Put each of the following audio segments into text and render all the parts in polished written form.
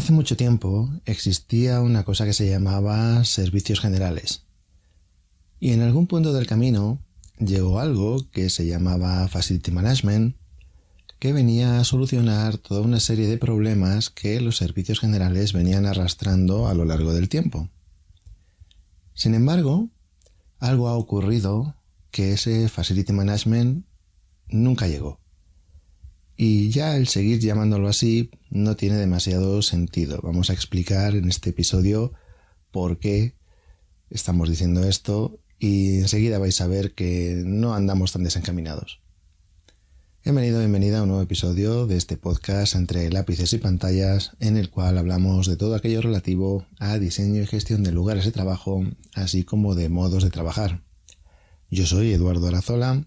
Hace mucho tiempo existía una cosa que se llamaba servicios generales. Y en algún punto del camino llegó algo que se llamaba Facility Management, que venía a solucionar toda una serie de problemas que los servicios generales venían arrastrando a lo largo del tiempo. Sin embargo, algo ha ocurrido que ese Facility Management nunca llegó. Y ya el seguir llamándolo así no tiene demasiado sentido. Vamos a explicar en este episodio por qué estamos diciendo esto y enseguida vais a ver que no andamos tan desencaminados. Bienvenida a un nuevo episodio de este podcast entre lápices y pantallas, en el cual hablamos de todo aquello relativo a diseño y gestión de lugares de trabajo, así como de modos de trabajar. Yo soy Eduardo Arazola,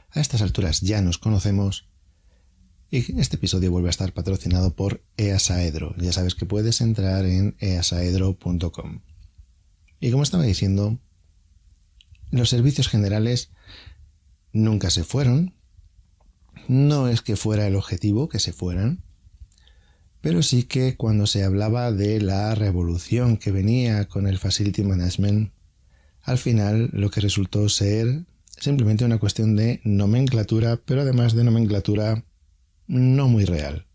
a estas alturas ya nos conocemos, y este episodio vuelve a estar patrocinado por Easaedro. Ya sabes que puedes entrar en easaedro.com. Y como estaba diciendo, los servicios generales nunca se fueron. No es que fuera el objetivo que se fueran, pero sí que cuando se hablaba de la revolución que venía con el Facility Management, al final lo que resultó ser simplemente una cuestión de nomenclatura, pero además de nomenclatura no muy real.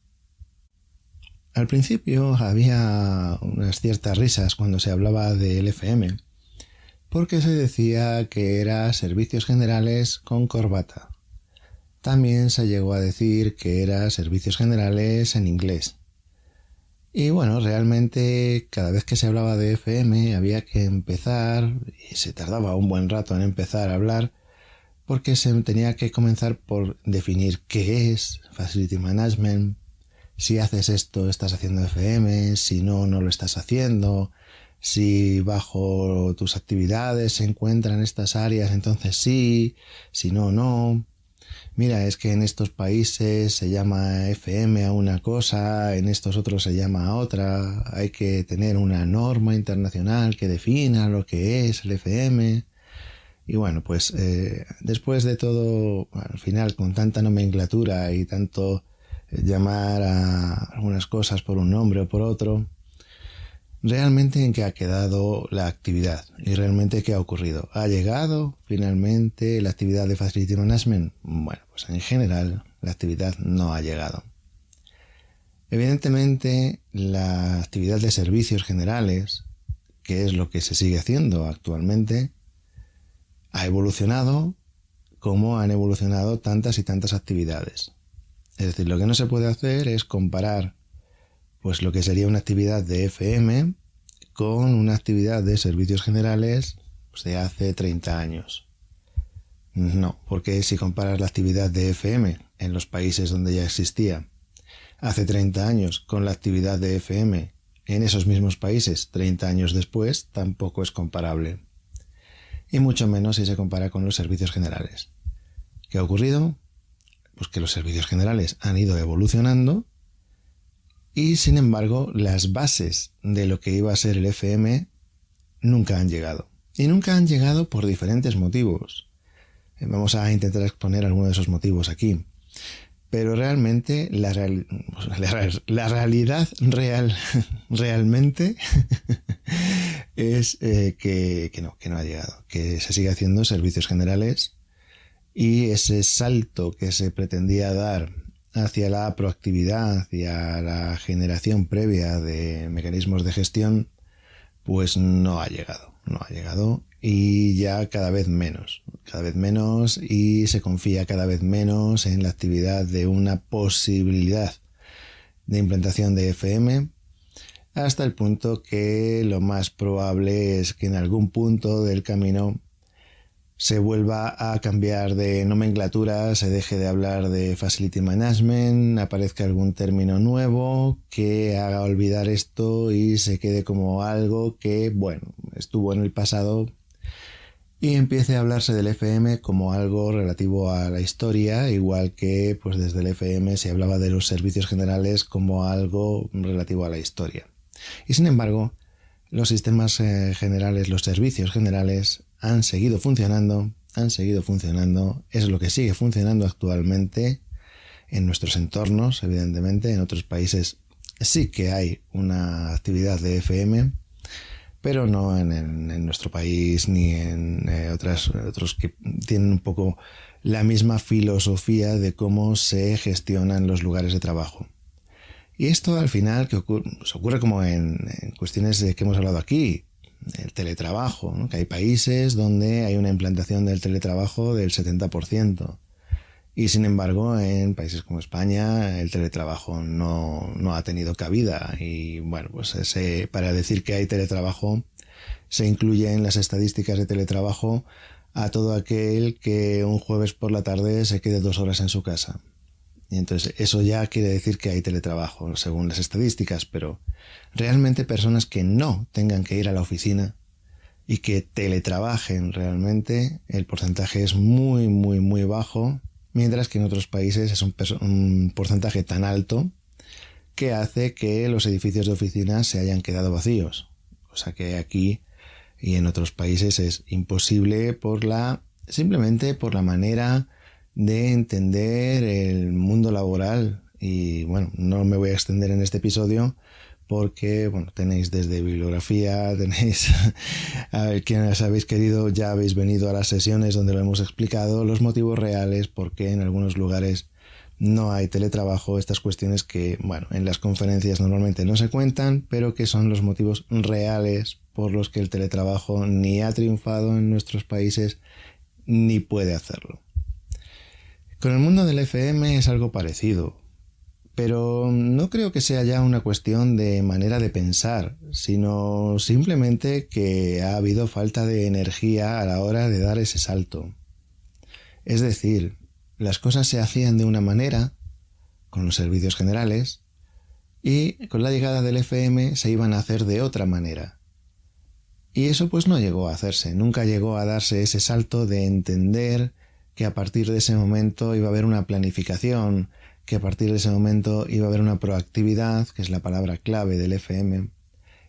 Al principio había unas ciertas risas cuando se hablaba del FM, porque se decía que era servicios generales con corbata. También se llegó a decir que era servicios generales en inglés. Y bueno, realmente cada vez que se hablaba de FM había que empezar, y se tardaba un buen rato en empezar a hablar, porque se tenía que comenzar por definir qué es Facility Management, si haces esto estás haciendo FM, si no, no lo estás haciendo, si bajo tus actividades se encuentran estas áreas, entonces sí, si no, no. Mira, es que en estos países se llama FM a una cosa, en estos otros se llama a otra, hay que tener una norma internacional que defina lo que es el FM. Y bueno, pues después de todo, al final con tanta nomenclatura y tanto llamar a algunas cosas por un nombre o por otro, realmente en qué ha quedado la actividad y realmente qué ha ocurrido. ¿Ha llegado finalmente la actividad de Facility Management? Bueno, pues en general la actividad no ha llegado. Evidentemente la actividad de servicios generales, que es lo que se sigue haciendo actualmente, ha evolucionado como han evolucionado tantas y tantas actividades. Es decir, lo que no se puede hacer es comparar pues lo que sería una actividad de FM con una actividad de servicios generales pues, de hace 30 años. No, porque si comparas la actividad de FM en los países donde ya existía hace 30 años con la actividad de FM en esos mismos países 30 años después, tampoco es comparable. Y mucho menos si se compara con los servicios generales. ¿Qué ha ocurrido? Pues que los servicios generales han ido evolucionando y, sin embargo, las bases de lo que iba a ser el FM nunca han llegado. Y nunca han llegado por diferentes motivos. Vamos a intentar exponer algunos de esos motivos aquí. Pero realmente la realidad realmente es que no ha llegado, que se sigue haciendo servicios generales y ese salto que se pretendía dar hacia la proactividad, hacia la generación previa de mecanismos de gestión, pues no ha llegado y ya cada vez menos y se confía cada vez menos en la actividad de una posibilidad de implantación de FM, hasta el punto que lo más probable es que en algún punto del camino se vuelva a cambiar de nomenclatura, se deje de hablar de Facility Management, aparezca algún término nuevo que haga olvidar esto y se quede como algo que, bueno, estuvo en el pasado y empiece a hablarse del FM como algo relativo a la historia, igual que pues desde el FM se hablaba de los servicios generales como algo relativo a la historia. Y sin embargo, los sistemas generales, los servicios generales han seguido funcionando, es lo que sigue funcionando actualmente en nuestros entornos, evidentemente, en otros países sí que hay una actividad de FM, pero no en nuestro país ni en otros que tienen un poco la misma filosofía de cómo se gestionan los lugares de trabajo. Y esto al final que ocurre como en cuestiones de que hemos hablado aquí, el teletrabajo, ¿no? Que hay países donde hay una implantación del teletrabajo del 70%. Y sin embargo, en países como España, el teletrabajo no ha tenido cabida. Y bueno, pues para decir que hay teletrabajo, se incluye en las estadísticas de teletrabajo a todo aquel que un jueves por la tarde se quede 2 horas en su casa. Y entonces eso ya quiere decir que hay teletrabajo, según las estadísticas, pero realmente personas que no tengan que ir a la oficina y que teletrabajen realmente, el porcentaje es muy, muy, muy bajo, mientras que en otros países es un porcentaje tan alto que hace que los edificios de oficinas se hayan quedado vacíos. O sea que aquí y en otros países es imposible simplemente por la manera de entender el mundo laboral. Y bueno, no me voy a extender en este episodio porque, bueno, tenéis desde bibliografía, tenéis, a ver, quienes habéis querido, ya habéis venido a las sesiones donde lo hemos explicado, los motivos reales, por qué en algunos lugares no hay teletrabajo, estas cuestiones que, bueno, en las conferencias normalmente no se cuentan, pero que son los motivos reales por los que el teletrabajo ni ha triunfado en nuestros países ni puede hacerlo. Con el mundo del FM es algo parecido, pero no creo que sea ya una cuestión de manera de pensar, sino simplemente que ha habido falta de energía a la hora de dar ese salto. Es decir, las cosas se hacían de una manera, con los servicios generales, y con la llegada del FM se iban a hacer de otra manera. Y eso pues no llegó a hacerse, nunca llegó a darse ese salto de entender que a partir de ese momento iba a haber una planificación, que a partir de ese momento iba a haber una proactividad, que es la palabra clave del FM,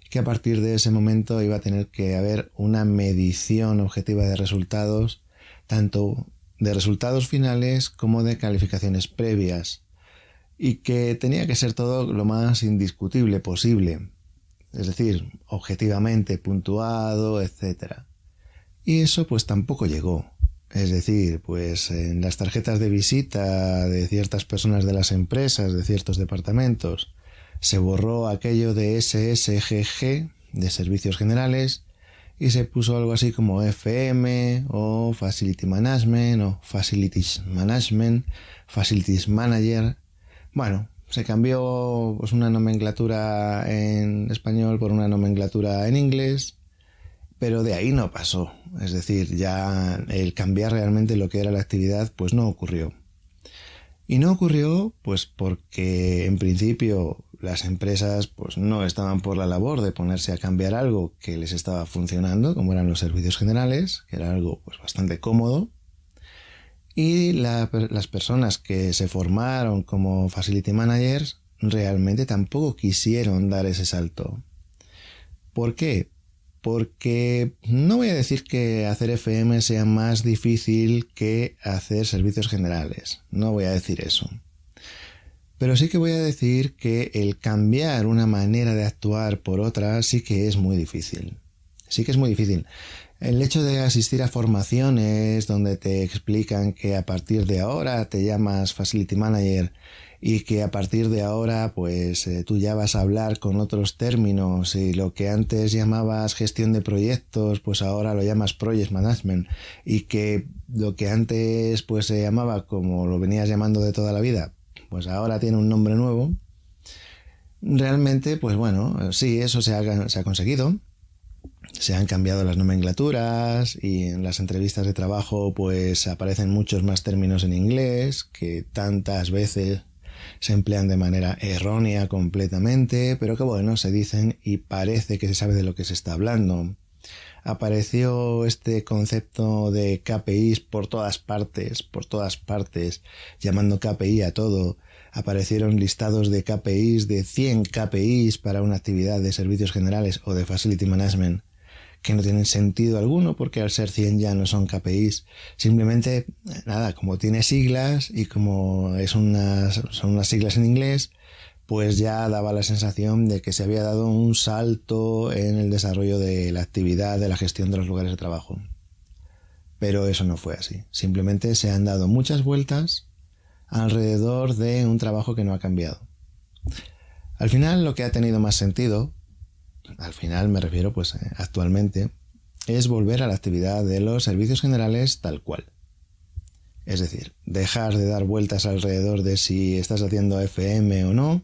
que a partir de ese momento iba a tener que haber una medición objetiva de resultados, tanto de resultados finales como de calificaciones previas, y que tenía que ser todo lo más indiscutible posible, es decir, objetivamente puntuado, etc. Y eso pues tampoco llegó. Es decir, pues en las tarjetas de visita de ciertas personas de las empresas, de ciertos departamentos, se borró aquello de SSGG, de servicios generales, y se puso algo así como FM o Facility Management o Facilities Management, Facilities Manager. Bueno, se cambió pues una nomenclatura en español por una nomenclatura en inglés, pero de ahí no pasó. Es decir, ya el cambiar realmente lo que era la actividad pues no ocurrió. Y no ocurrió pues porque en principio las empresas pues no estaban por la labor de ponerse a cambiar algo que les estaba funcionando, como eran los servicios generales, que era algo pues bastante cómodo. Y las personas que se formaron como Facility Managers realmente tampoco quisieron dar ese salto. ¿Por qué? Porque no voy a decir que hacer FM sea más difícil que hacer servicios generales. No voy a decir eso. Pero sí que voy a decir que el cambiar una manera de actuar por otra sí que es muy difícil. Sí que es muy difícil. El hecho de asistir a formaciones donde te explican que a partir de ahora te llamas Facility Manager y que a partir de ahora pues tú ya vas a hablar con otros términos y lo que antes llamabas gestión de proyectos pues ahora lo llamas Project Management y que lo que antes pues se llamaba como lo venías llamando de toda la vida pues ahora tiene un nombre nuevo. Realmente pues bueno, sí, eso se ha conseguido. Se han cambiado las nomenclaturas y en las entrevistas de trabajo pues aparecen muchos más términos en inglés que tantas veces se emplean de manera errónea completamente, pero que bueno, se dicen y parece que se sabe de lo que se está hablando. Apareció este concepto de KPIs por todas partes, llamando KPI a todo. Aparecieron listados de KPIs, de 100 KPIs para una actividad de servicios generales o de Facility Management, que no tienen sentido alguno porque al ser 100 ya no son KPIs. Simplemente, nada, como tiene siglas y como son unas siglas en inglés, pues ya daba la sensación de que se había dado un salto en el desarrollo de la actividad, de la gestión de los lugares de trabajo. Pero eso no fue así. Simplemente se han dado muchas vueltas alrededor de un trabajo que no ha cambiado. Al final, lo que ha tenido más sentido, al final me refiero pues actualmente, es volver a la actividad de los servicios generales tal cual. Es decir, dejar de dar vueltas alrededor de si estás haciendo FM o no,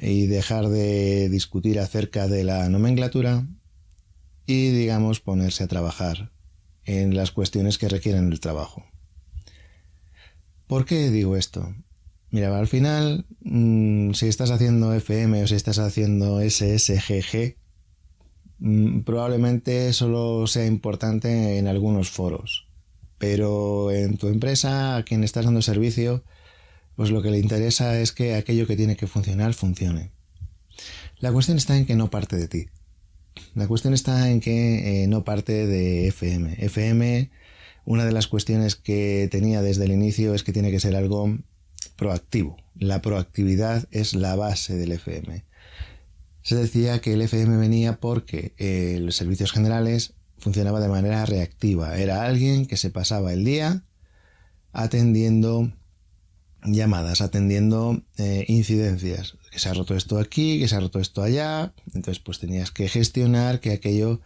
y dejar de discutir acerca de la nomenclatura y, digamos, ponerse a trabajar en las cuestiones que requieren el trabajo. ¿Por qué digo esto? Mira, al final, si estás haciendo FM o si estás haciendo SSGG, probablemente solo sea importante en algunos foros. Pero en tu empresa, a quien estás dando servicio, pues lo que le interesa es que aquello que tiene que funcionar, funcione. La cuestión está en que no parte de ti. La cuestión está en que no parte de FM. FM, una de las cuestiones que tenía desde el inicio es que tiene que ser algo proactivo. La proactividad es la base del FM. Se decía que el FM venía porque los servicios generales funcionaba de manera reactiva. Era alguien que se pasaba el día atendiendo llamadas, atendiendo incidencias. Que se ha roto esto aquí, que se ha roto esto allá. Entonces pues tenías que gestionar que aquello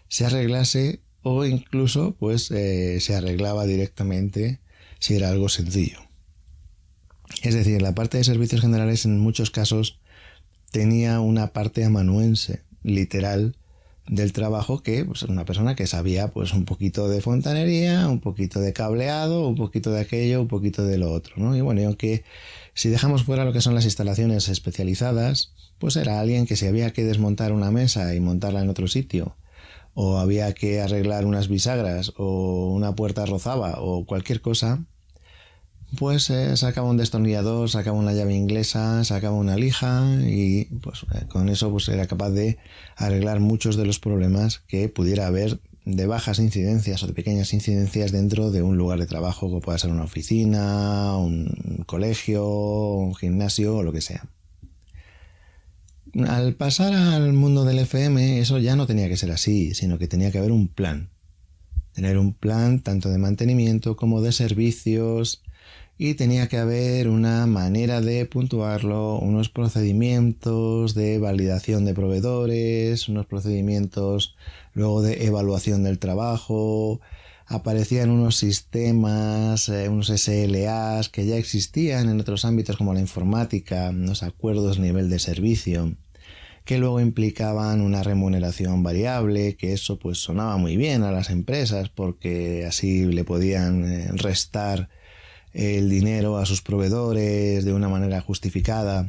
se arreglase o incluso pues se arreglaba directamente si era algo sencillo. Es decir, la parte de servicios generales en muchos casos tenía una parte amanuense, literal, del trabajo que pues una persona que sabía pues un poquito de fontanería, un poquito de cableado, un poquito de aquello, un poquito de lo otro, ¿no? Y bueno, y aunque si dejamos fuera lo que son las instalaciones especializadas, pues era alguien que si había que desmontar una mesa y montarla en otro sitio, o había que arreglar unas bisagras, o una puerta rozaba, o cualquier cosa, pues sacaba un destornillador, sacaba una llave inglesa, sacaba una lija y pues con eso pues era capaz de arreglar muchos de los problemas que pudiera haber de bajas incidencias o de pequeñas incidencias dentro de un lugar de trabajo, como pueda ser una oficina, un colegio, un gimnasio o lo que sea. Al pasar al mundo del FM, eso ya no tenía que ser así, sino que tenía que haber un plan. Tener un plan tanto de mantenimiento como de servicios. Y tenía que haber una manera de puntuarlo, unos procedimientos de validación de proveedores, unos procedimientos luego de evaluación del trabajo. Aparecían unos sistemas, unos SLAs que ya existían en otros ámbitos como la informática, unos acuerdos a nivel de servicio, que luego implicaban una remuneración variable, que eso pues sonaba muy bien a las empresas porque así le podían restar el dinero a sus proveedores de una manera justificada.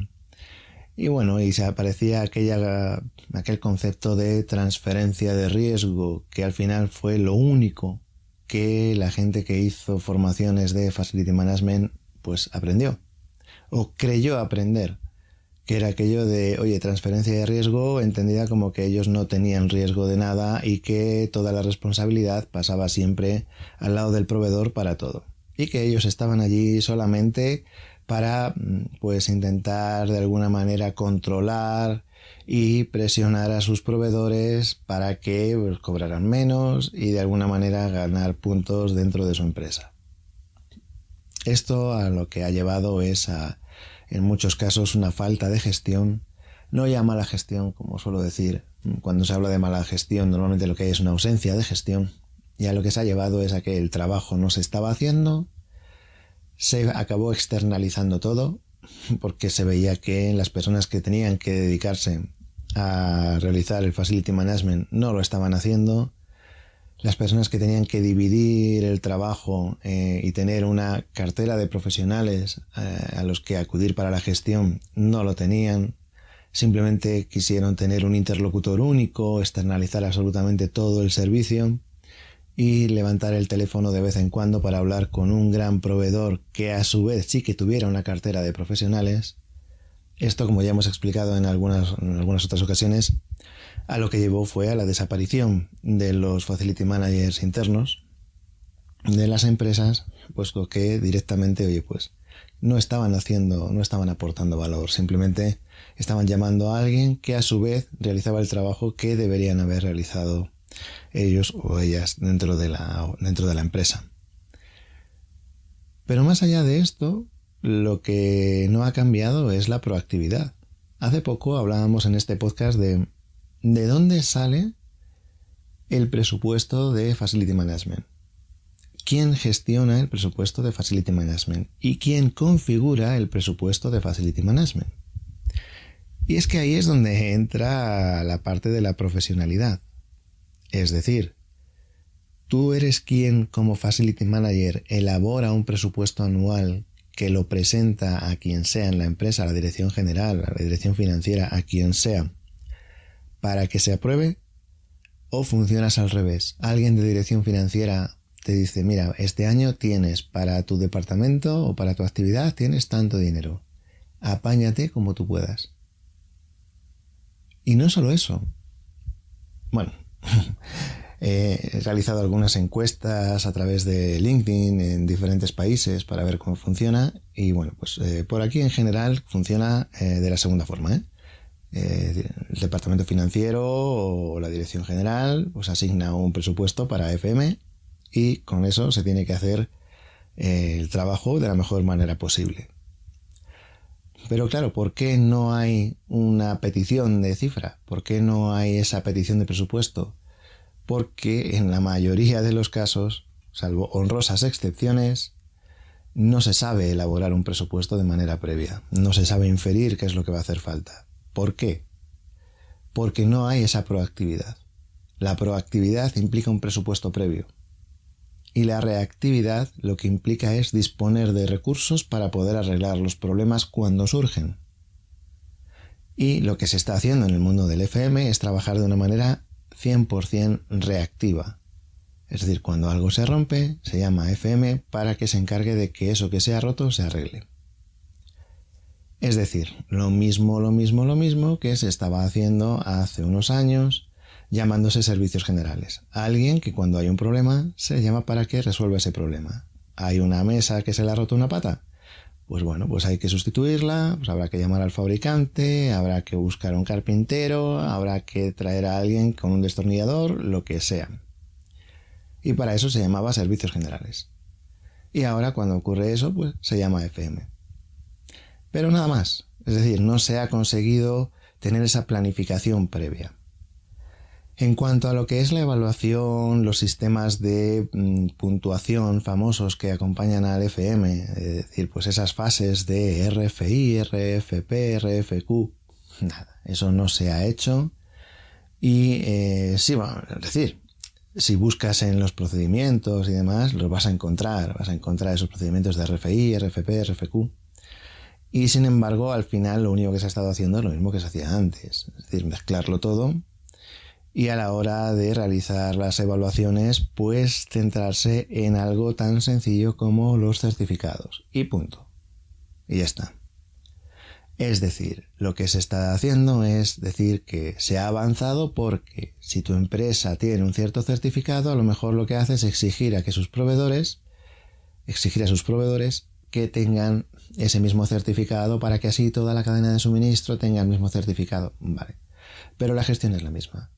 Y bueno, y se aparecía aquel concepto de transferencia de riesgo, que al final fue lo único que la gente que hizo formaciones de Facility Management pues aprendió, o creyó aprender, que era aquello de, oye, transferencia de riesgo entendida como que ellos no tenían riesgo de nada y que toda la responsabilidad pasaba siempre al lado del proveedor para todo. Y que ellos estaban allí solamente para pues intentar de alguna manera controlar y presionar a sus proveedores para que pues, cobraran menos y de alguna manera ganar puntos dentro de su empresa. Esto a lo que ha llevado es en muchos casos una falta de gestión, no ya mala gestión, como suelo decir. Cuando se habla de mala gestión normalmente lo que hay es una ausencia de gestión. Y a lo que se ha llevado es a que el trabajo no se estaba haciendo, se acabó externalizando todo, porque se veía que las personas que tenían que dedicarse a realizar el Facility Management no lo estaban haciendo, las personas que tenían que dividir el trabajo y tener una cartera de profesionales a los que acudir para la gestión no lo tenían. Simplemente quisieron tener un interlocutor único, externalizar absolutamente todo el servicio y levantar el teléfono de vez en cuando para hablar con un gran proveedor que a su vez sí que tuviera una cartera de profesionales. Esto, como ya hemos explicado en algunas otras ocasiones, a lo que llevó fue a la desaparición de los Facility Managers internos de las empresas, pues que directamente, oye, pues no estaban aportando valor, simplemente estaban llamando a alguien que a su vez realizaba el trabajo que deberían haber realizado ellos o ellas dentro de la empresa. Pero más allá de esto, lo que no ha cambiado es la proactividad. Hace poco hablábamos en este podcast de dónde sale el presupuesto de Facility Management. ¿Quién gestiona el presupuesto de Facility Management? ¿Y quién configura el presupuesto de Facility Management? Y es que ahí es donde entra la parte de la profesionalidad. Es decir, tú eres quien como Facility Manager elabora un presupuesto anual que lo presenta a quien sea en la empresa, a la dirección general, a la dirección financiera, a quien sea, para que se apruebe, o funcionas al revés. Alguien de dirección financiera te dice, mira, este año tienes para tu departamento o para tu actividad tienes tanto dinero. Apáñate como tú puedas. Y no solo eso. Bueno, he realizado algunas encuestas a través de LinkedIn en diferentes países para ver cómo funciona y bueno, pues por aquí en general funciona de la segunda forma, el departamento financiero o la dirección general pues asigna un presupuesto para FM y con eso se tiene que hacer el trabajo de la mejor manera posible. Pero claro, ¿por qué no hay una petición de cifra? ¿Por qué no hay esa petición de presupuesto? Porque en la mayoría de los casos, salvo honrosas excepciones, no se sabe elaborar un presupuesto de manera previa. No se sabe inferir qué es lo que va a hacer falta. ¿Por qué? Porque no hay esa proactividad. La proactividad implica un presupuesto previo. Y la reactividad lo que implica es disponer de recursos para poder arreglar los problemas cuando surgen. Y lo que se está haciendo en el mundo del FM es trabajar de una manera 100% reactiva. Es decir, cuando algo se rompe, se llama FM para que se encargue de que eso que se ha roto se arregle. Es decir, lo mismo que se estaba haciendo hace unos años, llamándose servicios generales. Alguien que cuando hay un problema se llama para que resuelva ese problema. ¿Hay una mesa que se le ha roto una pata? Pues bueno, pues hay que sustituirla, pues habrá que llamar al fabricante, habrá que buscar a un carpintero, habrá que traer a alguien con un destornillador, lo que sea. Y para eso se llamaba servicios generales. Y ahora cuando ocurre eso, pues se llama FM. Pero nada más, es decir, no se ha conseguido tener esa planificación previa. En cuanto a lo que es la evaluación, los sistemas de puntuación famosos que acompañan al FM, es decir, pues esas fases de RFI, RFP, RFQ, nada, eso no se ha hecho. Y sí, bueno, es decir, si buscas en los procedimientos y demás, los vas a encontrar esos procedimientos de RFI, RFP, RFQ. Y sin embargo, al final lo único que se ha estado haciendo es lo mismo que se hacía antes, es decir, mezclarlo todo. Y a la hora de realizar las evaluaciones, pues centrarse en algo tan sencillo como los certificados. Y punto. Y ya está. Es decir, lo que se está haciendo es decir que se ha avanzado porque si tu empresa tiene un cierto certificado, a lo mejor lo que hace es exigir a sus proveedores que tengan ese mismo certificado para que así toda la cadena de suministro tenga el mismo certificado. Vale. Pero la gestión es la misma.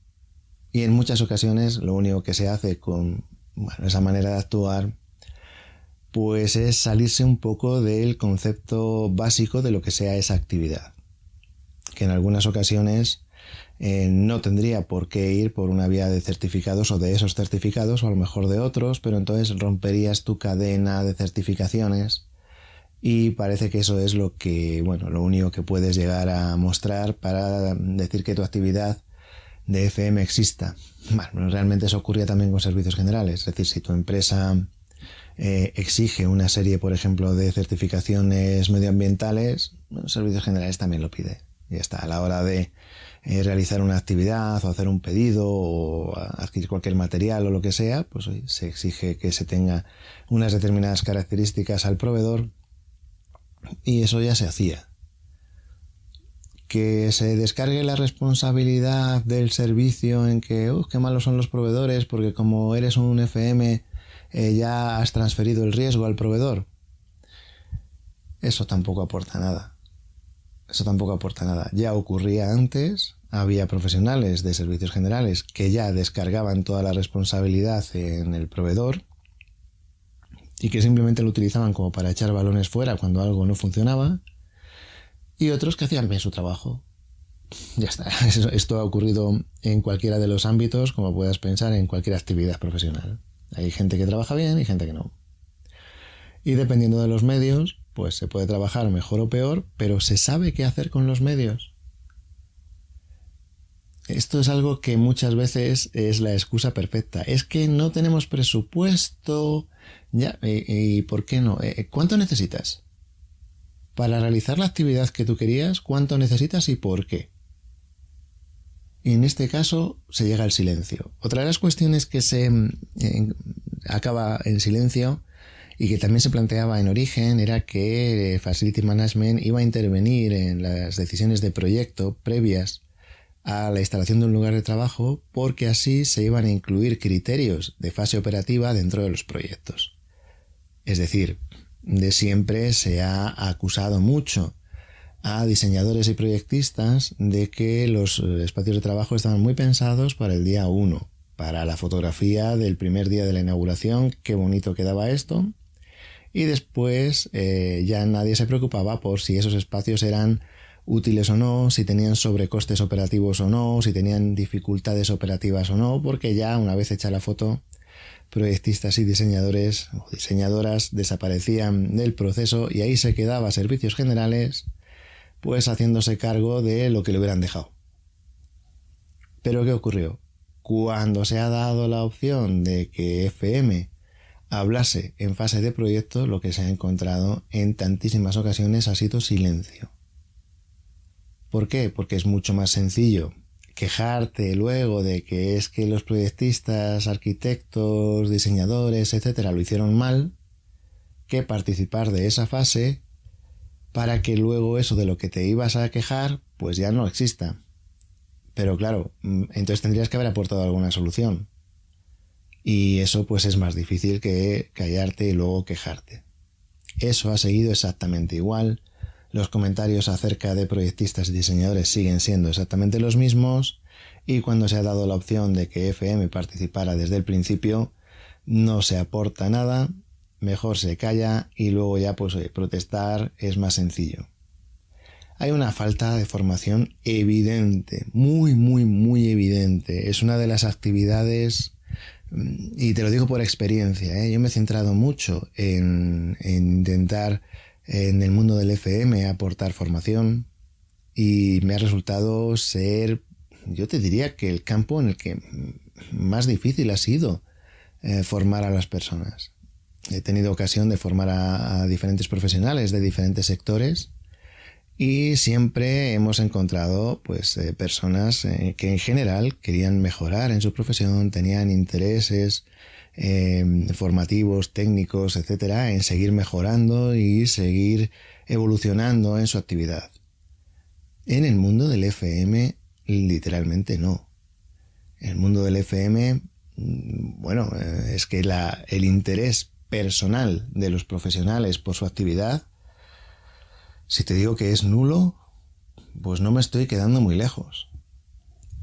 Y en muchas ocasiones lo único que se hace con esa manera de actuar pues es salirse un poco del concepto básico de lo que sea esa actividad. Que en algunas ocasiones no tendría por qué ir por una vía de certificados o de esos certificados o a lo mejor de otros, pero entonces romperías tu cadena de certificaciones y parece que eso es lo único que puedes llegar a mostrar para decir que tu actividad de FM exista. Bueno, realmente eso ocurría también con servicios generales. Es decir, si tu empresa exige una serie, por ejemplo, de certificaciones medioambientales, servicios generales también lo pide. Y ya está. A la hora de realizar una actividad o hacer un pedido o adquirir cualquier material o lo que sea, pues se exige que se tenga unas determinadas características al proveedor y eso ya se hacía. Que se descargue la responsabilidad del servicio en que qué malos son los proveedores porque como eres un FM ya has transferido el riesgo al proveedor. eso tampoco aporta nada. Eso tampoco aporta nada. Ya ocurría antes, había profesionales de servicios generales que ya descargaban toda la responsabilidad en el proveedor y que simplemente lo utilizaban como para echar balones fuera cuando algo no funcionaba, y otros que hacían bien su trabajo. Ya está. Esto ha ocurrido en cualquiera de los ámbitos, como puedas pensar, en cualquier actividad profesional. Hay gente que trabaja bien y gente que no. Y dependiendo de los medios, pues se puede trabajar mejor o peor, pero se sabe qué hacer con los medios. Esto es algo que muchas veces es la excusa perfecta. Es que no tenemos presupuesto. Ya, ¿y por qué no? ¿Cuánto necesitas? Para realizar la actividad que tú querías, ¿cuánto necesitas y por qué? Y en este caso se llega al silencio. Otra de las cuestiones que se acaba en silencio y que también se planteaba en origen era que Facility Management iba a intervenir en las decisiones de proyecto previas a la instalación de un lugar de trabajo, porque así se iban a incluir criterios de fase operativa dentro de los proyectos. Es decir, de siempre se ha acusado mucho a diseñadores y proyectistas de que los espacios de trabajo estaban muy pensados para el día 1, para la fotografía del primer día de la inauguración, qué bonito quedaba esto, y después ya nadie se preocupaba por si esos espacios eran útiles o no, si tenían sobrecostes operativos o no, si tenían dificultades operativas o no, porque ya una vez hecha la foto, proyectistas y diseñadores o diseñadoras desaparecían del proceso y ahí se quedaba Servicios Generales pues haciéndose cargo de lo que le hubieran dejado. ¿Pero qué ocurrió? Cuando se ha dado la opción de que FM hablase en fase de proyecto, lo que se ha encontrado en tantísimas ocasiones ha sido silencio. ¿Por qué? Porque es mucho más sencillo quejarte luego de que es que los proyectistas, arquitectos, diseñadores, etcétera, lo hicieron mal, que participar de esa fase para que luego eso de lo que te ibas a quejar pues ya no exista. Pero claro, entonces tendrías que haber aportado alguna solución. Y eso pues es más difícil que callarte y luego quejarte. Eso ha seguido exactamente igual. Los comentarios acerca de proyectistas y diseñadores siguen siendo exactamente los mismos, y cuando se ha dado la opción de que FM participara desde el principio, no se aporta nada, mejor se calla y luego ya pues protestar es más sencillo. Hay una falta de formación evidente, muy evidente. Es una de las actividades, y te lo digo por experiencia, yo me he centrado mucho en intentar en el mundo del FM aportar formación, y me ha resultado ser, yo te diría que el campo en el que más difícil ha sido formar a las personas. He tenido ocasión de formar a diferentes profesionales de diferentes sectores y siempre hemos encontrado pues personas que en general querían mejorar en su profesión, tenían intereses formativos, técnicos, etcétera, en seguir mejorando y seguir evolucionando en su actividad. En el mundo del FM, literalmente no. En el mundo del FM, bueno, es que el interés personal de los profesionales por su actividad, si te digo que es nulo, pues no me estoy quedando muy lejos.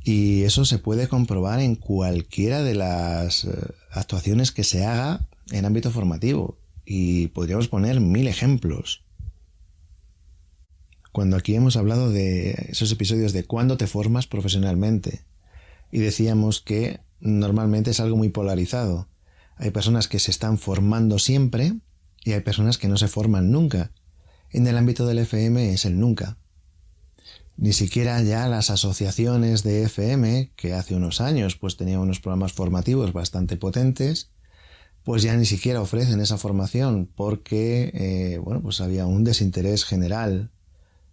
Y eso se puede comprobar en cualquiera de las actuaciones que se haga en ámbito formativo. Y podríamos poner 1000 ejemplos. Cuando aquí hemos hablado de esos episodios de cuándo te formas profesionalmente, y decíamos que normalmente es algo muy polarizado. Hay personas que se están formando siempre y hay personas que no se forman nunca. En el ámbito del FM es el nunca. Ni siquiera ya las asociaciones de FM, que hace unos años pues tenían unos programas formativos bastante potentes, pues ya ni siquiera ofrecen esa formación porque pues había un desinterés general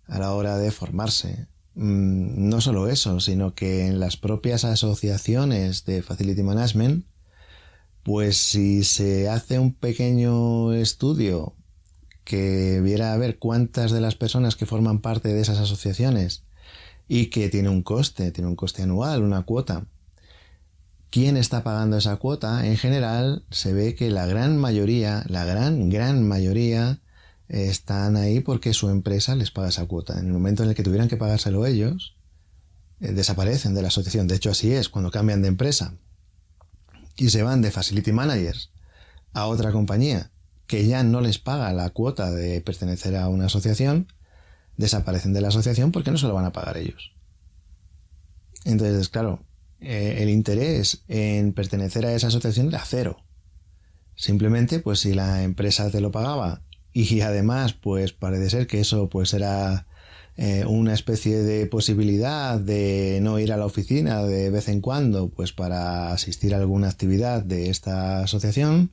a la hora de formarse. No solo eso, sino que en las propias asociaciones de Facility Management, pues si se hace un pequeño estudio que viera a ver cuántas de las personas que forman parte de esas asociaciones y que tiene un coste anual, una cuota, ¿quién está pagando esa cuota? En general se ve que la gran mayoría están ahí porque su empresa les paga esa cuota. En el momento en el que tuvieran que pagárselo ellos, desaparecen de la asociación. De hecho, así es, cuando cambian de empresa y se van de Facility Managers a otra compañía que ya no les paga la cuota de pertenecer a una asociación, desaparecen de la asociación porque no se lo van a pagar ellos. Entonces, claro, el interés en pertenecer a esa asociación era cero. Simplemente, pues si la empresa te lo pagaba y además, pues parece ser que eso pues era una especie de posibilidad de no ir a la oficina de vez en cuando, pues para asistir a alguna actividad de esta asociación,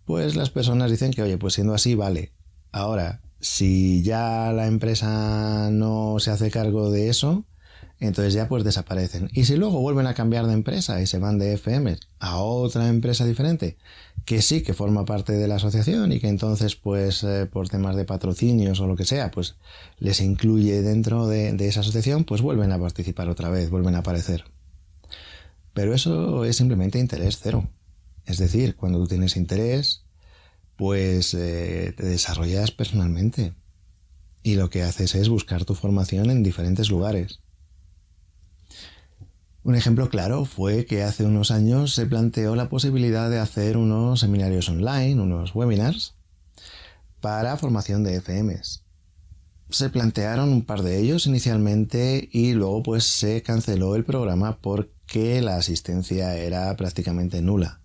pues las personas dicen que, oye, pues siendo así, vale. Ahora, si ya la empresa no se hace cargo de eso, entonces ya pues desaparecen. Y si luego vuelven a cambiar de empresa y se van de FM a otra empresa diferente, que sí que forma parte de la asociación y que entonces pues por temas de patrocinios o lo que sea, pues les incluye dentro de esa asociación, pues vuelven a participar otra vez, vuelven a aparecer. Pero eso es simplemente interés cero. Es decir, cuando tú tienes interés, pues te desarrollas personalmente. Y lo que haces es buscar tu formación en diferentes lugares. Un ejemplo claro fue que hace unos años se planteó la posibilidad de hacer unos seminarios online, unos webinars, para formación de FMs. Se plantearon un par de ellos inicialmente y luego pues se canceló el programa porque la asistencia era prácticamente nula.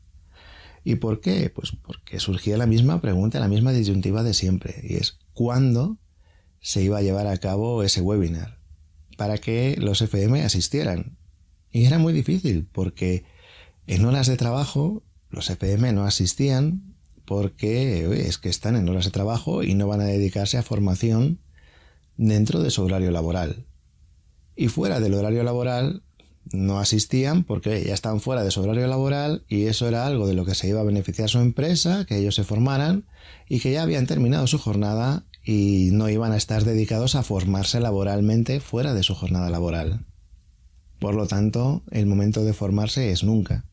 ¿Y por qué? Pues porque surgía la misma pregunta, la misma disyuntiva de siempre, y es ¿cuándo se iba a llevar a cabo ese webinar para que los FM asistieran? Y era muy difícil porque en horas de trabajo los FM no asistían porque es que están en horas de trabajo y no van a dedicarse a formación dentro de su horario laboral. Y fuera del horario laboral no asistían porque ya estaban fuera de su horario laboral y eso era algo de lo que se iba a beneficiar su empresa, que ellos se formaran y que ya habían terminado su jornada y no iban a estar dedicados a formarse laboralmente fuera de su jornada laboral. Por lo tanto, el momento de formarse es nunca.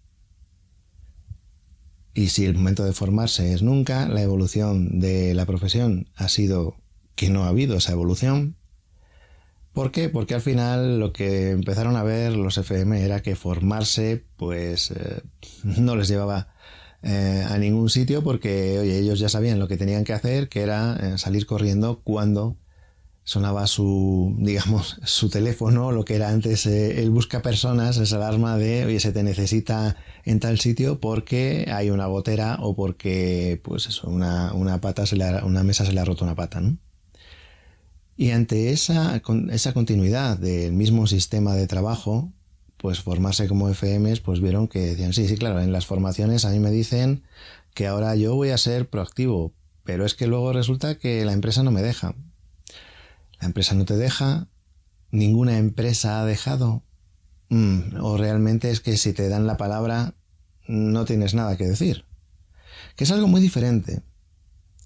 Y si el momento de formarse es nunca, la evolución de la profesión ha sido que no ha habido esa evolución. ¿Por qué? Porque al final lo que empezaron a ver los FM era que formarse pues no les llevaba a ningún sitio porque oye, ellos ya sabían lo que tenían que hacer, que era salir corriendo cuando sonaba su teléfono, lo que era antes el buscapersonas, esa alarma de oye, se te necesita en tal sitio porque hay una gotera o porque pues eso, una mesa se le ha roto una pata, ¿no? Y ante esa continuidad del mismo sistema de trabajo, pues formarse como FMs, pues vieron que decían, sí, claro, en las formaciones a mí me dicen que ahora yo voy a ser proactivo, pero es que luego resulta que la empresa no me deja. La empresa no te deja, ninguna empresa ha dejado, o realmente es que si te dan la palabra no tienes nada que decir. Que es algo muy diferente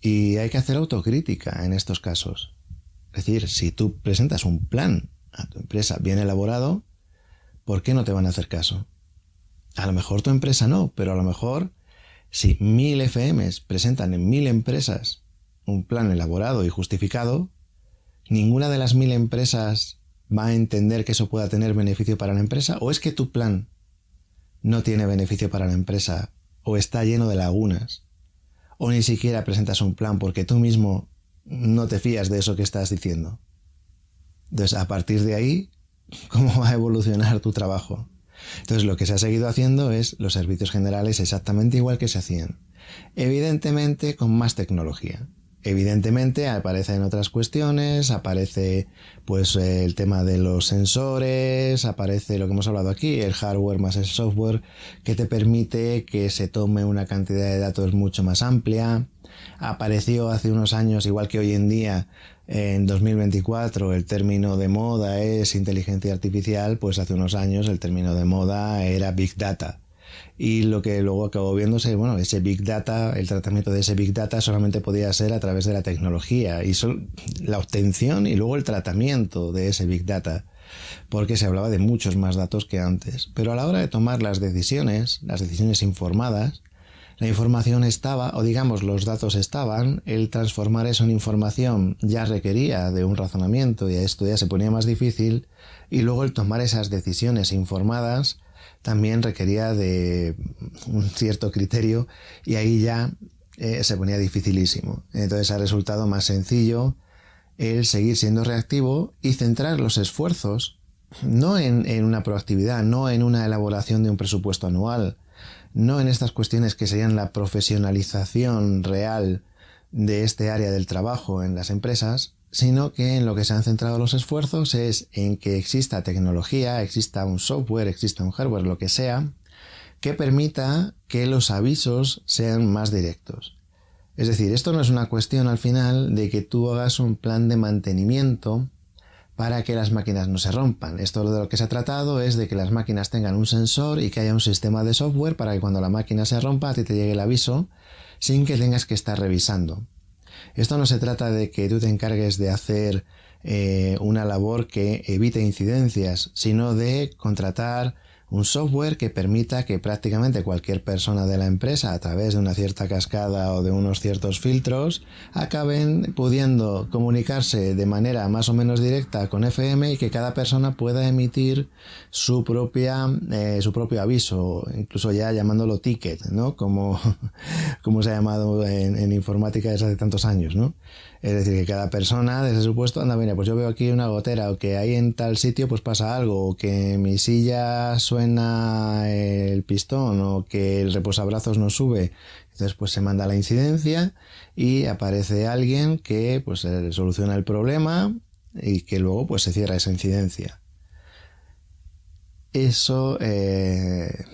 y hay que hacer autocrítica en estos casos. Es decir, si tú presentas un plan a tu empresa bien elaborado, ¿por qué no te van a hacer caso? A lo mejor tu empresa no, pero a lo mejor si 1000 FMs presentan en 1000 empresas un plan elaborado y justificado, ninguna de las 1000 empresas va a entender que eso pueda tener beneficio para la empresa, o es que tu plan no tiene beneficio para la empresa, o está lleno de lagunas, o ni siquiera presentas un plan porque tú mismo no te fías de eso que estás diciendo. Entonces, a partir de ahí, ¿cómo va a evolucionar tu trabajo? Entonces, lo que se ha seguido haciendo es los servicios generales exactamente igual que se hacían. Evidentemente, con más tecnología. Evidentemente aparecen otras cuestiones, aparece pues el tema de los sensores, aparece lo que hemos hablado aquí, el hardware más el software que te permite que se tome una cantidad de datos mucho más amplia. Apareció hace unos años, igual que hoy en día, en 2024, el término de moda es inteligencia artificial, pues hace unos años el término de moda era Big Data. Y lo que luego acabó viéndose, bueno, ese Big Data, el tratamiento de ese Big Data solamente podía ser a través de la tecnología y la obtención y luego el tratamiento de ese Big Data, porque se hablaba de muchos más datos que antes. Pero a la hora de tomar las decisiones informadas, La información estaba, o digamos los datos estaban, el transformar eso en información ya requería de un razonamiento y esto ya se ponía más difícil, y luego el tomar esas decisiones informadas también requería de un cierto criterio y ahí ya se ponía dificilísimo. Entonces ha resultado más sencillo el seguir siendo reactivo y centrar los esfuerzos no en una proactividad, no en una elaboración de un presupuesto anual, no en estas cuestiones que serían la profesionalización real de este área del trabajo en las empresas, sino que en lo que se han centrado los esfuerzos es en que exista tecnología, exista un software, exista un hardware, lo que sea, que permita que los avisos sean más directos. Es decir, esto no es una cuestión al final de que tú hagas un plan de mantenimiento para que las máquinas no se rompan. Esto de lo que se ha tratado es de que las máquinas tengan un sensor y que haya un sistema de software para que cuando la máquina se rompa a ti te llegue el aviso sin que tengas que estar revisando. Esto no se trata de que tú te encargues de hacer una labor que evite incidencias, sino de contratar un software que permita que prácticamente cualquier persona de la empresa, a través de una cierta cascada o de unos ciertos filtros, acaben pudiendo comunicarse de manera más o menos directa con FM y que cada persona pueda emitir su propio aviso, incluso ya llamándolo ticket, ¿no? Como se ha llamado en informática desde hace tantos años, ¿no? Es decir, que cada persona desde su puesto, anda, mira, pues yo veo aquí una gotera, o que ahí en tal sitio pues pasa algo, o que mi silla suena el pistón, o que el reposabrazos no sube. Entonces pues se manda la incidencia y aparece alguien que pues soluciona el problema y que luego pues se cierra esa incidencia. Eso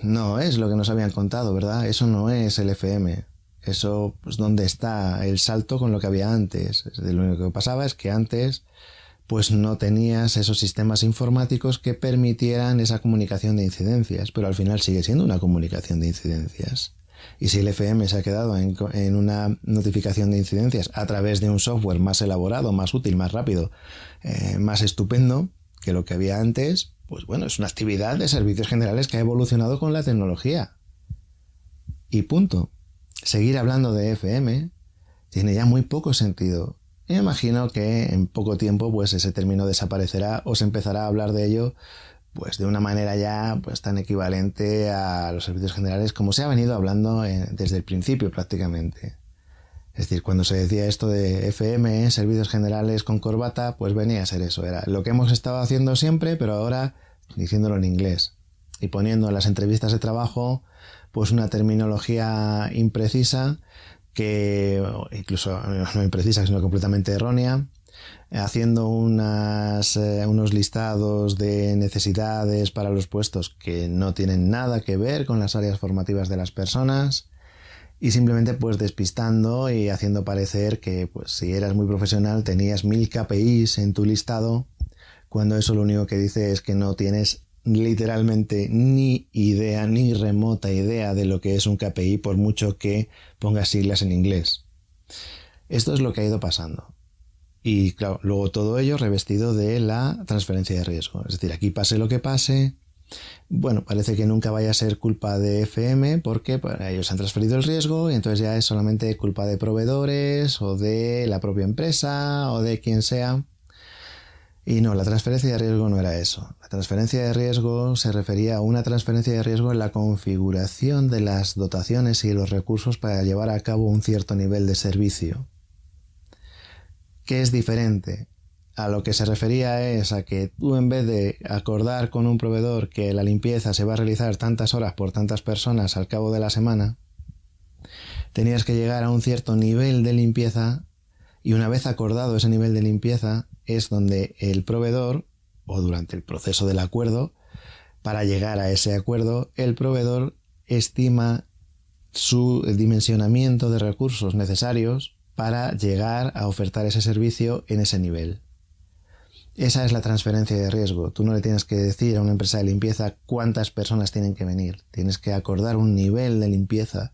no es lo que nos habían contado, ¿verdad? Eso no es el FM. Eso, pues, ¿dónde está el salto con lo que había antes? Es decir, lo único que pasaba es que antes, pues, no tenías esos sistemas informáticos que permitieran esa comunicación de incidencias, pero al final sigue siendo una comunicación de incidencias. Y si el FM se ha quedado en una notificación de incidencias a través de un software más elaborado, más útil, más rápido, más estupendo que lo que había antes, pues bueno, es una actividad de servicios generales que ha evolucionado con la tecnología. Y punto. Seguir hablando de FM tiene ya muy poco sentido. Me imagino que en poco tiempo pues ese término desaparecerá o se empezará a hablar de ello pues de una manera ya pues tan equivalente a los servicios generales como se ha venido hablando desde el principio prácticamente. Es decir, cuando se decía esto de FM, servicios generales con corbata, pues venía a ser eso. Era lo que hemos estado haciendo siempre, pero ahora diciéndolo en inglés y poniendo en las entrevistas de trabajo pues una terminología imprecisa, que incluso no imprecisa, sino completamente errónea, haciendo unos listados de necesidades para los puestos que no tienen nada que ver con las áreas formativas de las personas y simplemente pues despistando y haciendo parecer que pues si eras muy profesional tenías 1000 KPIs en tu listado, cuando eso lo único que dice es que no tienes literalmente ni idea, ni remota idea de lo que es un KPI, por mucho que pongas siglas en inglés. Esto es lo que ha ido pasando. Y claro, luego todo ello revestido de la transferencia de riesgo. Es decir, aquí pase lo que pase, bueno, parece que nunca vaya a ser culpa de FM porque ellos han transferido el riesgo y entonces ya es solamente culpa de proveedores o de la propia empresa o de quien sea. Y no, la transferencia de riesgo no era eso. La transferencia de riesgo se refería a una transferencia de riesgo en la configuración de las dotaciones y los recursos para llevar a cabo un cierto nivel de servicio. ¿Qué es diferente? A lo que se refería es a que tú, en vez de acordar con un proveedor que la limpieza se va a realizar tantas horas por tantas personas al cabo de la semana, tenías que llegar a un cierto nivel de limpieza y una vez acordado ese nivel de limpieza es donde el proveedor, o durante el proceso del acuerdo, para llegar a ese acuerdo, el proveedor estima su dimensionamiento de recursos necesarios para llegar a ofertar ese servicio en ese nivel. Esa es la transferencia de riesgo. Tú no le tienes que decir a una empresa de limpieza cuántas personas tienen que venir. Tienes que acordar un nivel de limpieza.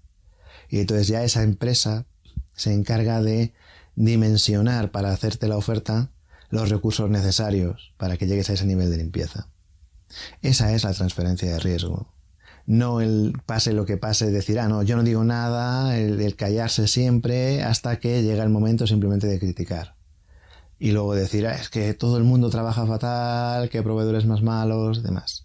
Y entonces ya esa empresa se encarga de dimensionar para hacerte la oferta los recursos necesarios para que llegues a ese nivel de limpieza. Esa es la transferencia de riesgo. No el pase lo que pase, decir, no, yo no digo nada, el callarse siempre hasta que llega el momento simplemente de criticar. Y luego decir, es que todo el mundo trabaja fatal, que hay proveedores más malos, demás.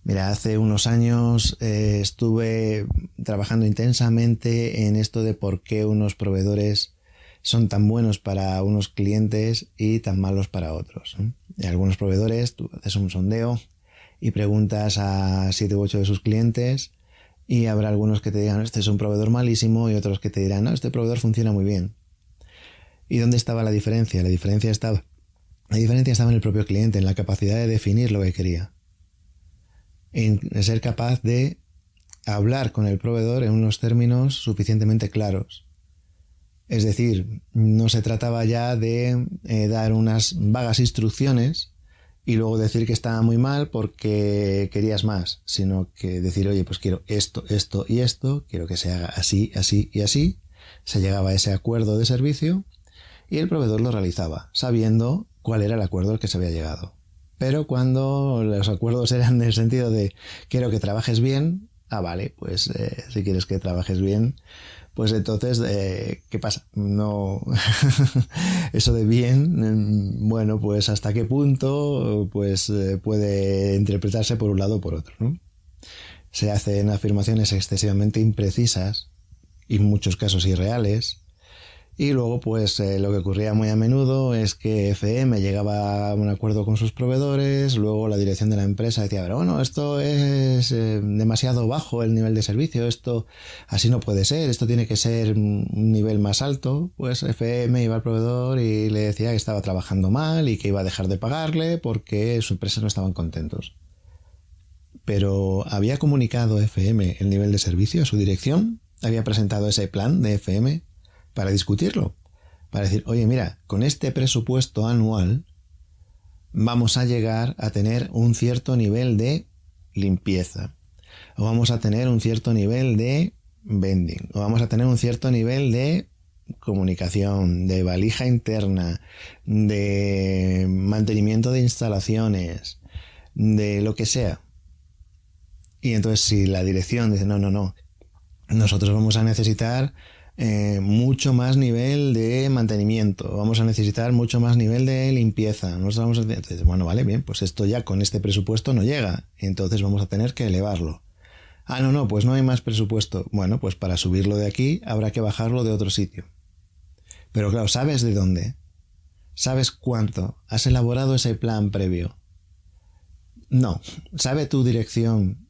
Mira, hace unos años estuve trabajando intensamente en esto de por qué unos proveedores son tan buenos para unos clientes y tan malos para otros. Y algunos proveedores, tú haces un sondeo y preguntas a 7 u 8 de sus clientes y habrá algunos que te digan, este es un proveedor malísimo, y otros que te dirán, no, este proveedor funciona muy bien. ¿Y dónde estaba la diferencia? La diferencia estaba en el propio cliente, en la capacidad de definir lo que quería. En ser capaz de hablar con el proveedor en unos términos suficientemente claros. Es decir, no se trataba ya de dar unas vagas instrucciones y luego decir que estaba muy mal porque querías más, sino que decir, oye, pues quiero esto, esto y esto, quiero que se haga así, así y así. Se llegaba a ese acuerdo de servicio y el proveedor lo realizaba, sabiendo cuál era el acuerdo al que se había llegado. Pero cuando los acuerdos eran en el sentido de quiero que trabajes bien, vale, pues si quieres que trabajes bien, pues entonces, ¿qué pasa? No, eso de bien, bueno, pues hasta qué punto pues puede interpretarse por un lado o por otro, ¿no? Se hacen afirmaciones excesivamente imprecisas y en muchos casos irreales. Y luego, pues lo que ocurría muy a menudo es que FM llegaba a un acuerdo con sus proveedores, luego la dirección de la empresa decía, pero bueno, esto es demasiado bajo el nivel de servicio, esto así no puede ser, esto tiene que ser un nivel más alto. Pues FM iba al proveedor y le decía que estaba trabajando mal y que iba a dejar de pagarle porque su empresa no estaban contentos. Pero ¿había comunicado FM el nivel de servicio a su dirección? ¿Había presentado ese plan de FM? Para discutirlo, para decir, oye, mira, con este presupuesto anual vamos a llegar a tener un cierto nivel de limpieza, o vamos a tener un cierto nivel de vending, o vamos a tener un cierto nivel de comunicación, de valija interna, de mantenimiento de instalaciones, de lo que sea. Y entonces si la dirección dice, no, nosotros vamos a necesitar mucho más nivel de mantenimiento, vamos a necesitar mucho más nivel de limpieza. Entonces, bueno, vale, bien, pues esto ya con este presupuesto no llega, entonces vamos a tener que elevarlo. Pues no hay más presupuesto. Bueno, pues para subirlo de aquí habrá que bajarlo de otro sitio. Pero claro, ¿sabes de dónde? ¿Sabes cuánto? ¿Has elaborado ese plan previo? No. ¿Sabe tu dirección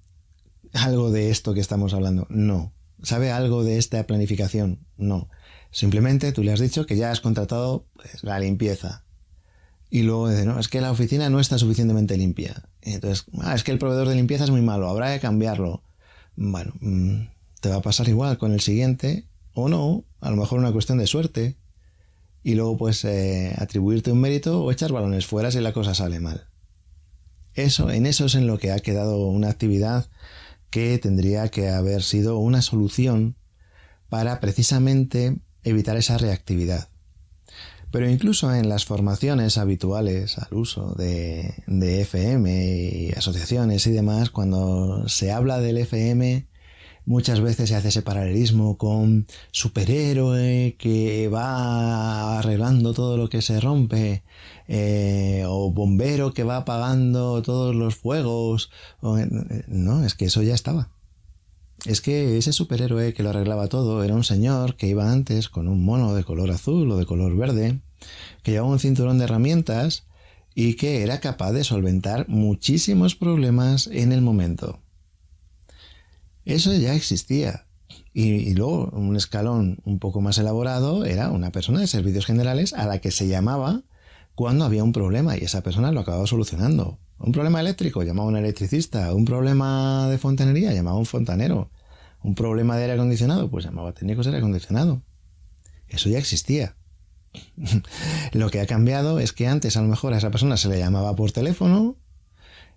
algo de esto que estamos hablando? No. ¿Sabe algo de esta planificación? No. Simplemente tú le has dicho que ya has contratado pues, la limpieza. Y luego dice, no, es que la oficina no está suficientemente limpia. Y entonces, es que el proveedor de limpieza es muy malo, habrá que cambiarlo. Bueno, te va a pasar igual con el siguiente, o no, a lo mejor una cuestión de suerte. Y luego pues atribuirte un mérito o echar balones fuera si la cosa sale mal. En eso es en lo que ha quedado una actividad que tendría que haber sido una solución para precisamente evitar esa reactividad. Pero incluso en las formaciones habituales al uso de FM y asociaciones y demás, cuando se habla del FM, muchas veces se hace ese paralelismo con superhéroe que va arreglando todo lo que se rompe, o bombero que va apagando todos los fuegos. No, es que eso ya estaba. Es que ese superhéroe que lo arreglaba todo era un señor que iba antes con un mono de color azul o de color verde, que llevaba un cinturón de herramientas y que era capaz de solventar muchísimos problemas en el momento. Eso ya existía. Y luego, un escalón un poco más elaborado era una persona de servicios generales a la que se llamaba cuando había un problema y esa persona lo acababa solucionando. Un problema eléctrico, llamaba a un electricista. Un problema de fontanería, llamaba a un fontanero. Un problema de aire acondicionado, pues llamaba a técnicos de aire acondicionado. Eso ya existía. Lo que ha cambiado es que antes a lo mejor a esa persona se le llamaba por teléfono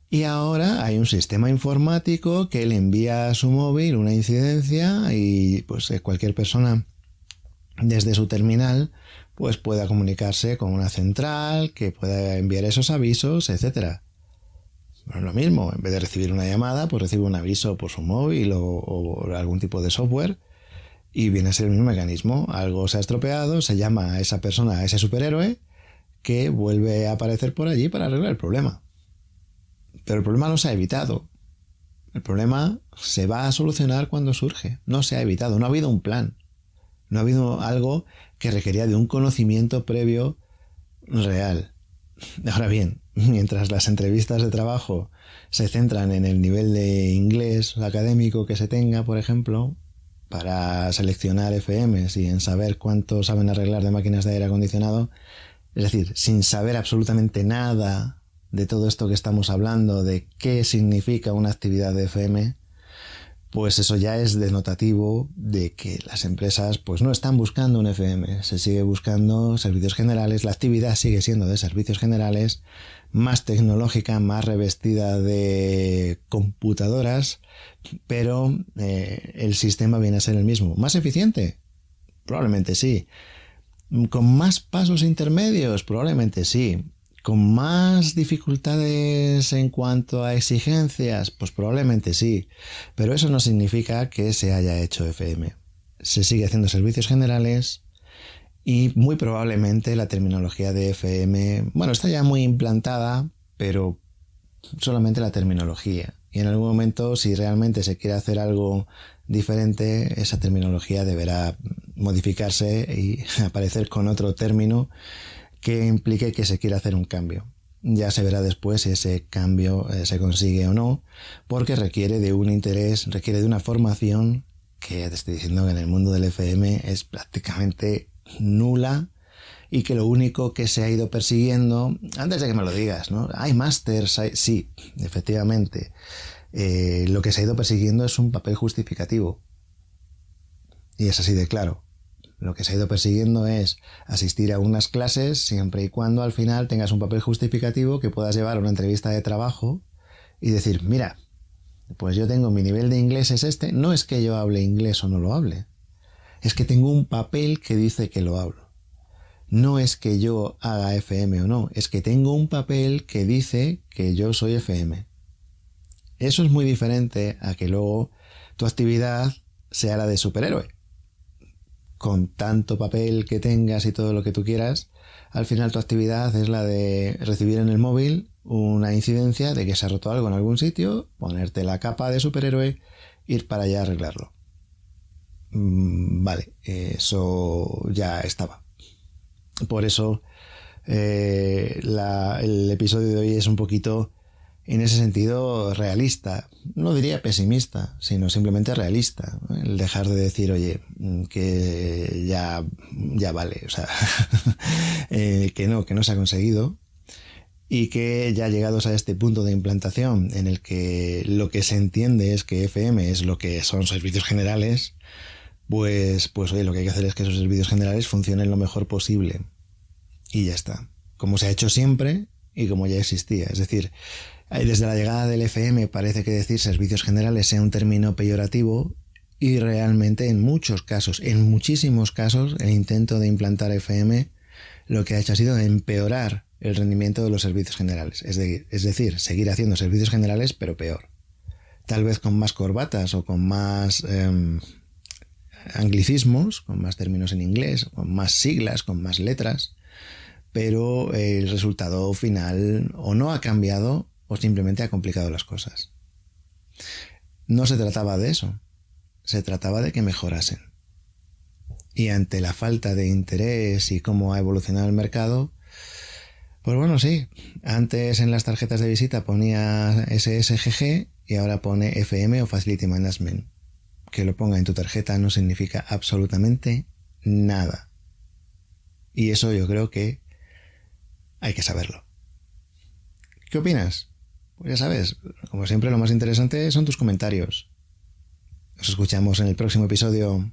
y ahora hay un sistema informático que le envía a su móvil una incidencia y pues cualquier persona desde su terminal pues pueda comunicarse con una central que pueda enviar esos avisos, etcétera. Bueno, lo mismo, en vez de recibir una llamada, pues recibe un aviso por su móvil o algún tipo de software y viene a ser el mismo mecanismo. Algo se ha estropeado, se llama a esa persona, a ese superhéroe, que vuelve a aparecer por allí para arreglar el problema. Pero el problema no se ha evitado. El problema se va a solucionar cuando surge. No se ha evitado, no ha habido un plan. No ha habido algo que requería de un conocimiento previo real. Ahora bien, mientras las entrevistas de trabajo se centran en el nivel de inglés académico que se tenga, por ejemplo, para seleccionar FMs y en saber cuánto saben arreglar de máquinas de aire acondicionado, es decir, sin saber absolutamente nada de todo esto que estamos hablando, de qué significa una actividad de FM, pues eso ya es denotativo de que las empresas pues no están buscando un FM, se sigue buscando servicios generales, la actividad sigue siendo de servicios generales, más tecnológica, más revestida de computadoras, pero el sistema viene a ser el mismo. ¿Más eficiente? Probablemente sí. ¿Con más pasos intermedios? Probablemente sí. ¿Con más dificultades en cuanto a exigencias? Pues probablemente sí, pero eso no significa que se haya hecho FM. Se sigue haciendo servicios generales y muy probablemente la terminología de FM, bueno, está ya muy implantada, pero solamente la terminología. Y en algún momento, si realmente se quiere hacer algo diferente, esa terminología deberá modificarse y aparecer con otro término que implique que se quiera hacer un cambio. Ya se verá después si ese cambio se consigue o no, porque requiere de un interés, requiere de una formación que te estoy diciendo que en el mundo del FM es prácticamente nula y que lo único que se ha ido persiguiendo, antes de que me lo digas, ¿no? Hay másters, sí, efectivamente. Lo que se ha ido persiguiendo es un papel justificativo. Y es así de claro. Lo que se ha ido persiguiendo es asistir a unas clases siempre y cuando al final tengas un papel justificativo que puedas llevar a una entrevista de trabajo y decir, mira, pues yo tengo mi nivel de inglés es este, no es que yo hable inglés o no lo hable, es que tengo un papel que dice que lo hablo. No es que yo haga FM o no, es que tengo un papel que dice que yo soy FM. Eso es muy diferente a que luego tu actividad sea la de superhéroe. Con tanto papel que tengas y todo lo que tú quieras, al final tu actividad es la de recibir en el móvil una incidencia de que se ha roto algo en algún sitio, ponerte la capa de superhéroe, ir para allá a arreglarlo. Vale, eso ya estaba. Por eso el episodio de hoy es un poquito, en ese sentido, realista. No diría pesimista, sino simplemente realista. El dejar de decir, oye, que ya vale, o sea, que no se ha conseguido y que ya llegados a este punto de implantación en el que lo que se entiende es que FM es lo que son servicios generales, pues oye, lo que hay que hacer es que esos servicios generales funcionen lo mejor posible. Y ya está. Como se ha hecho siempre y como ya existía. Es decir, desde la llegada del FM parece que decir servicios generales sea un término peyorativo y realmente en muchos casos, en muchísimos casos, el intento de implantar FM lo que ha hecho ha sido empeorar el rendimiento de los servicios generales. Es decir, seguir haciendo servicios generales pero peor. Tal vez con más corbatas o con más anglicismos, con más términos en inglés, con más siglas, con más letras, pero el resultado final o no ha cambiado o simplemente ha complicado las cosas. No se trataba de eso, se trataba de que mejorasen. Y ante la falta de interés y cómo ha evolucionado el mercado, pues bueno, sí, antes en las tarjetas de visita ponía SSGG y ahora pone FM o Facility Management. Que lo ponga en tu tarjeta no significa absolutamente nada. Y eso yo creo que hay que saberlo. ¿Qué opinas? Pues ya sabes, como siempre lo más interesante son tus comentarios. Nos escuchamos en el próximo episodio.